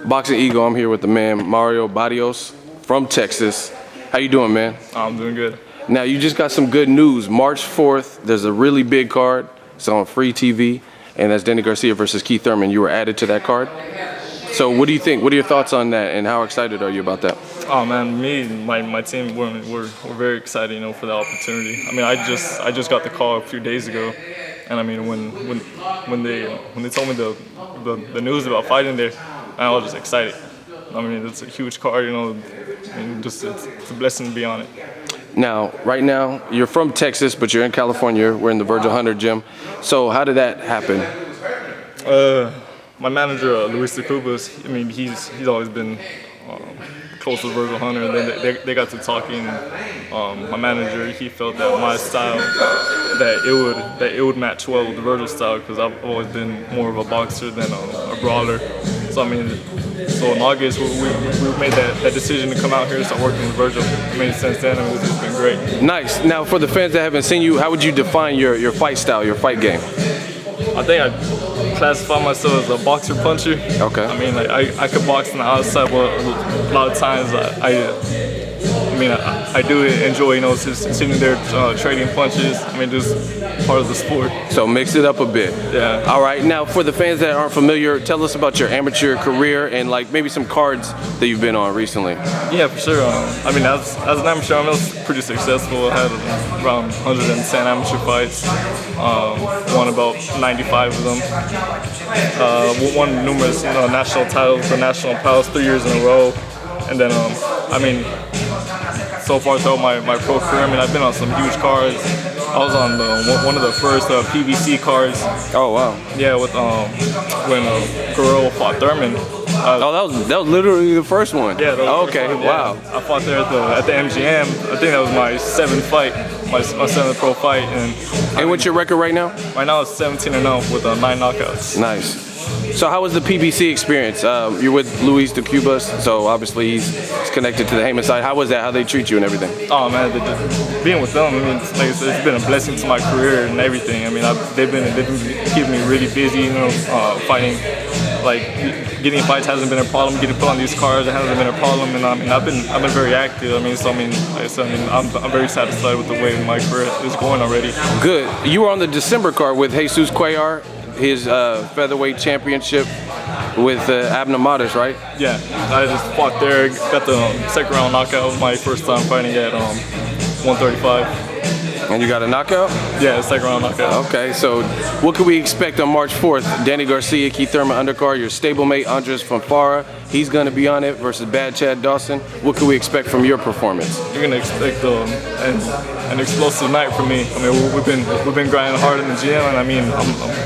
Boxing Ego, I'm here with the man Mario Barrios from Texas. How you doing, man? I'm doing good. Now, you just got some good news. March 4th, there's a really big card. It's on free TV, and that's Danny Garcia versus Keith Thurman. You were added to that card. So what do you think? What are your thoughts on that, and how excited are you about that? Oh man, me and my team, we're very excited, for the opportunity. I mean, I just got the call a few days ago, and I mean, when they told me the news about fighting there, I was just excited. I mean, it's a huge card, and just it's a blessing to be on it. Now, right now, you're from Texas, but you're in California. We're in the Virgil Hunter gym. So how did that happen? My manager, Luis de Cubas, I mean, he's always been close to Virgil Hunter, and then they got to talking. My manager, he felt that my style, that it would match well with the Virgil style, because I've always been more of a boxer than a brawler. So I mean, so in August we made that decision to come out here and start working with Virgil. I mean, since then it's been great. Nice. Now, for the fans that haven't seen you, how would you define your fight style, your fight game? I think I classify myself as a boxer puncher. Okay. I mean, like I could box on the outside, but a lot of times I do enjoy, just sitting there trading punches. I mean, just part of the sport. So mix it up a bit. Yeah. All right. Now, for the fans that aren't familiar, tell us about your amateur career and like maybe some cards that you've been on recently. Yeah, for sure. I mean, as an amateur, I was pretty successful. I had around 110 amateur fights. Won about 95 of them. Won numerous national titles for national pals 3 years in a row. And then, I mean, so far throughout my pro career, I mean, I've been on some huge cards. I was on one of the first PBC cards. Oh wow! Yeah, with when Guerrero fought Thurman. That was literally the first one. Yeah. Okay. One, wow. Yeah. I fought there at the MGM. I think that was my 7th fight, my 7th pro fight. And what's your record right now? Right now it's 17-0 with 9 knockouts. Nice. So how was the PBC experience? You're with Luis de Cubas, so obviously he's connected to the Heyman side. How was that? How they treat you and everything? Oh man, being with them, I mean, like I said, it's been a blessing to my career and everything. I mean, they've been keeping me really busy, fighting. Like getting fights hasn't been a problem. Getting put on these cards hasn't been a problem, and I mean, I've been very active. I mean, so I mean, like I said, I'm very satisfied with the way my career is going already. Good. You were on the December card with Jesus Cuellar, his featherweight championship with Abner Mares, right? Yeah, I just fought there, got the 2nd round knockout. My first time fighting at 135. And you got a knockout? Yeah, 2nd round knockout. Okay, so what can we expect on March 4th? Danny Garcia, Keith Thurman undercard, your stablemate ANDRZEJ FONFARA. He's going to be on it versus Bad Chad Dawson. What can we expect from your performance? You're going to expect an explosive night from me. I mean, we've been grinding hard in the gym, and I mean,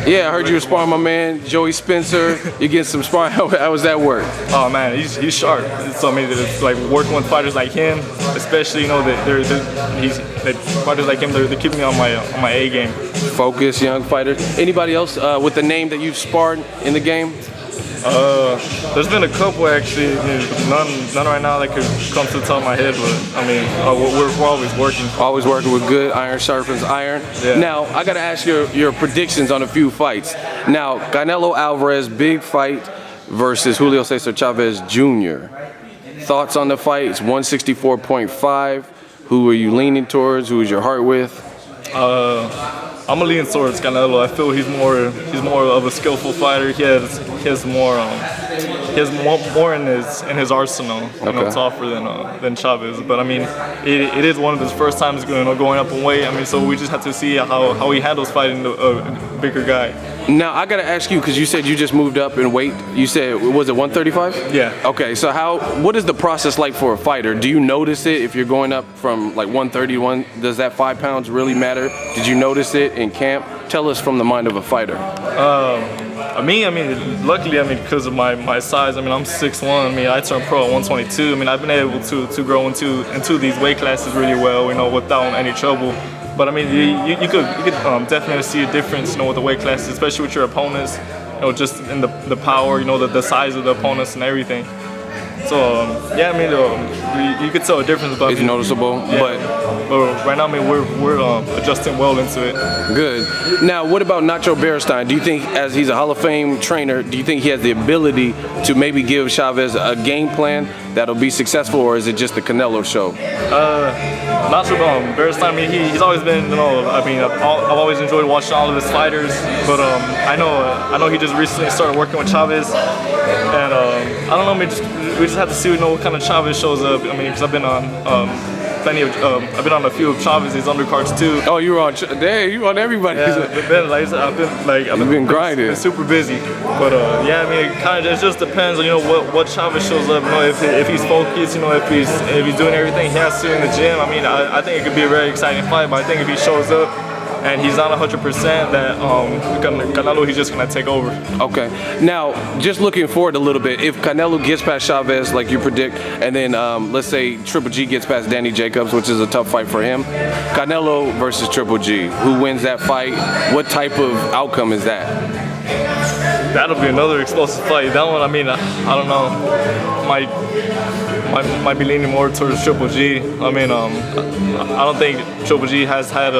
yeah, I heard you were sparring my man Joey Spencer. You getting some sparring? How was that work? Oh man, he's sharp. So I mean, it's like working with fighters like him, especially that fighters like him. They're keeping me on my A game. Focus, young fighter. Anybody else with the name that you've sparred in the game? There's been a couple actually. None right now that could come to the top of my head, but I mean, we're always working. Always working with good. Iron sharpens iron. Yeah. Now, I gotta ask your predictions on a few fights. Now, Canelo-Alvarez, big fight versus Julio Cesar Chavez Jr. Thoughts on the fight? It's 164.5. Who are you leaning towards? Who is your heart with? I'm gonna lean towards Canelo. I feel he's more of a skillful fighter. He has more in his arsenal. To offer than Chavez. But I mean, it is one of his first times going up in weight. I mean, so we just have to see how he handles fighting a bigger guy. Now I gotta ask you, because you said you just moved up in weight. You said, was it 135? Yeah. Okay, so what is the process like for a fighter? Do you notice it if you're going up from like 131? Does that 5 pounds really matter? Did you notice it in camp? Tell us from the mind of a fighter. I mean, luckily, because of my size, I'm 6'1". I mean, I turned pro at 122. I mean, I've been able to grow into these weight classes really well, without any trouble. But I mean, you could definitely see a difference, with the weight classes, especially with your opponents. Just in the power, the size of the opponents and everything. So yeah, I mean, you could tell a difference. But It's noticeable, yeah, but right now, I mean, we're adjusting well into it. good. Now, what about Nacho Beristain? Do you think, as he's a Hall of Fame trainer, do you think he has the ability to maybe give Chavez a game plan that'll be successful, or is it just the Canelo show? Nacho Beristain, I mean, he's always been, you know, I mean, I've always enjoyed watching all of his fighters, but I know he just recently started working with Chavez, and I don't know, we just have to see, you know, what kind of Chavez shows up. I mean, because I've been on I've been on a few of Chavez's undercards too. Oh, you were on, you on everybody. Yeah, I've been grinding. Been super busy, but yeah, I mean, it just depends on, you know, what Chavez shows up. You know, if he's focused, you know, if he's doing everything he has to in the gym. I mean, I think it could be a very exciting fight. But I think if he shows up and he's not 100%, that Canelo, he's just gonna take over. Okay. Now, just looking forward a little bit, if Canelo gets past Chavez, like you predict, and then let's say Triple G gets past Danny Jacobs, which is a tough fight for him, Canelo versus Triple G, who wins that fight? What type of outcome is that? That'll be another explosive fight. That one, I mean, I don't know, might be leaning more towards Triple G. I mean, I don't think Triple G has had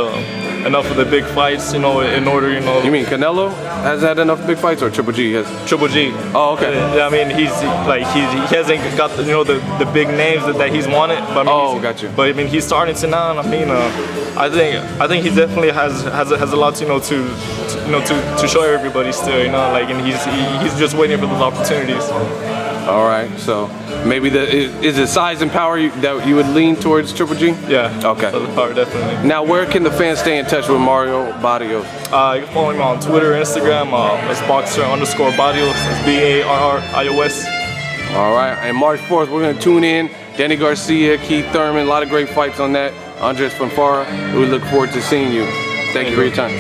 enough of the big fights, you know, in order, you know. You mean Canelo has had enough big fights, or Triple G has? Triple G. Oh, okay. Yeah, I mean, he hasn't got the, you know, the big names that he's wanted. But I mean, got you. But I mean, he's starting to now, and I mean, I think he definitely has a lot, you know, to show everybody still, you know, like, and he's just waiting for those opportunities. All right, so maybe is it size and power that you would lean towards Triple G? Yeah. Okay. So the power, definitely. Now, where can the fans stay in touch with Mario Barrios? You can follow him on Twitter, Instagram. It's boxer_Barrios. It's BARRIOS. All right, and March 4th, we're gonna tune in. Danny Garcia, Keith Thurman, a lot of great fights on that. ANDRZEJ FONFARA. We look forward to seeing you. Thank you for your time.